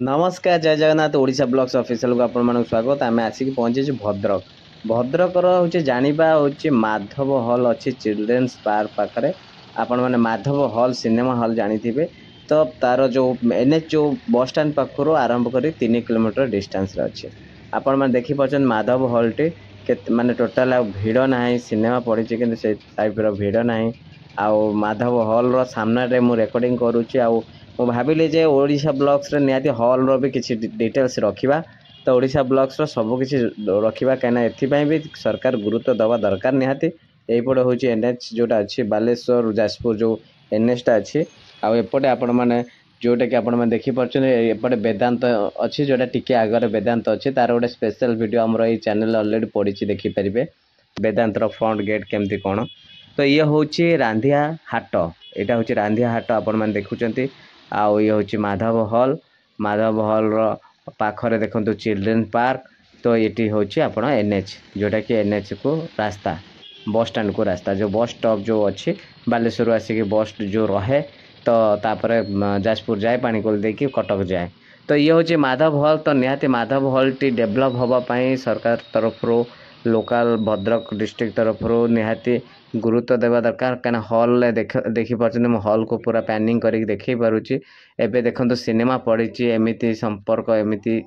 नमस्कार जय Jagannath Odisha blogs official को आपण स्वागत आम आसिक पहुंचे भद्रक भद्रकर हूँ जाना हूँ माधव हॉल अच्छी चिल्ड्रेन्स पार्क पाखे आपण मैंने माधव हॉल सिनेमा हॉल जानी तो तार जो एनएच जो बस स्टैंड पाखु आरंभ कर 3 किलोमीटर डिस्टेंस अच्छे आपण मैंने देखिए माधव हॉल टी माने टोटाल भिड़ ना सिनेमा पड़ी कि टाइप भिड़ ना आउ माधव हॉल रो सामने मु रेकर्डिंग करुच्ची मु भाविली जे ओडिशा ब्लॉग्स रे निहाती हॉल रो भी किसी डिटेल्स रखिबा तो ओडिशा ब्लॉग्स रो सब किसी रखिबा कहना एथिपाई भी सरकार गुरुत्व दवा दरकार निहाती एपटे हूँ एनएच जोटा अच्छी बालेश्वर जाजपुर जो एनएच टा अच्छी आउ एपटे आपण मैंने जोटा कि आपण मैंने देखिपारे एपटे वेदांत अच्छी जोटा टिके आगे वेदांत अच्छी तार गोटे स्पेशल वीडियो आमर ये चैनल अलरेडी पड़ी देखिपारे वेदांत फ्रंट गेट केमती कौन तो ये हूँ रांधिया हाट यहाँ हूँ रांधिया हाट आपण मैंने देखुं आउ ये हूँ माधव हॉल पाखरे देखो चिल्ड्रेन पार्क तो ये हूँ आपण एनएच जोटा कि एनएच को रास्ता बस स्टैंड को रास्ता जो बस स्टॉप जो अच्छी बालेश्वर आसिक बस जो रहे तो तापर जाजपुर जाए पानीकोल देकी कटक जाए तो ये हूँ माधव हॉल तो निहाती माधव हॉल टी डेभलप होगापाई सरकार तरफ लोकल भद्रक डिस्ट्रिक्ट तरफ निहाती गुरुत्व देवा दरकार कहीं हॉल देखिए हॉल को पूरा प्लानिंग करके देखे पारुची एबे देखो सिनेमा पड़ी एमती संपर्क एमती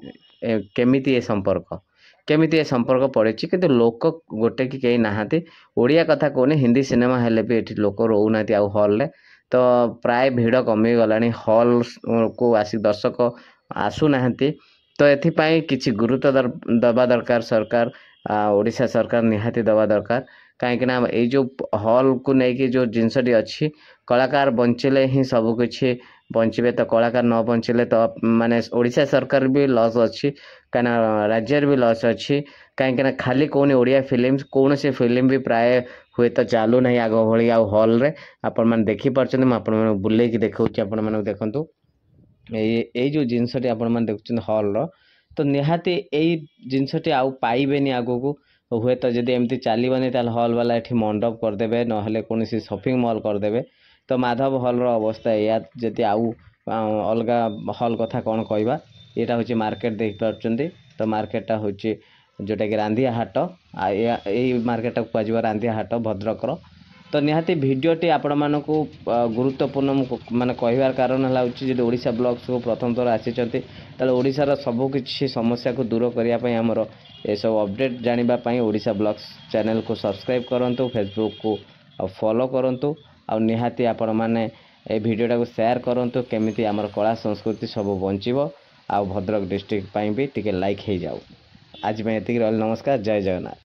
केमिति ये संपर्क पड़ी कि लोक गोटे कि कहीं नहांती ओडिया कथा कहूनी हिंदी सिनेमा हेले भी ये लोक रोना आउ हॉल रे तो प्राय भिड़ कमी गला हॉल को आसिक दर्शक आसुना तो एथिपाई किछि गुरुत्व दबा दरकार सरकार ओडिशा सरकार निहाती दबा दरकार कहीं ये जो हॉल को लेकिन जो जिनसटी अच्छी कलाकार बंचिले ही सबकि बचे तो कलाकार न बंचिले तो माने ओडिशा सरकार भी लॉस अच्छी कहीं राज्य भी लॉस अच्छी कहीं खाली कौन ओडिया फिल्म कौन से फिल्म भी प्राय हुए तो चालू ना आग भाई आ हॉल रे आपण मैंने देखिपारे मुझे बुले देखा आपण मैंने देखूँ ये जो जिनसटी आपण मैंने देखुं हॉल रो तो निहाती यही जिनसटी आउ पाइबेनी आगू हुए तो जब एमती चलनी ताल हॉल वाला ये मंडप करदे ना कौन शॉपिंग मॉल करदे तो माधव हॉल रो अवस्था या जदि आउ अलग हॉल कथा कौन कहवा यहाँ हूँ मार्केट देख पार्टी तो मार्केटा हूँ जोटा कि रांधिया हाट यही मार्केट कह रांधिया हाट भद्रकर तो निहाती भिडटी आपण मानक गुरुत्वपूर्ण माने कहबार कारण है ओडिशा ब्लॉग्स को प्रथम थर आसी ओडिशार सबकि समस्या को दूर करने आमर ये सब अपडेट जानापी ओडिशा ब्लॉग्स चैनल को सब्सक्राइब करूँ फेसबुक को फॉलो करूँ आ निहाती आपण मैंने ये भिडियोटा को शेयर करूँ केमिति आमर कला संस्कृति सब बंचब आ भद्रक डिस्ट्रिक्ट भी टिके लाइक हो जाऊ आज मैं ये नमस्कार जय जगन्नाथ।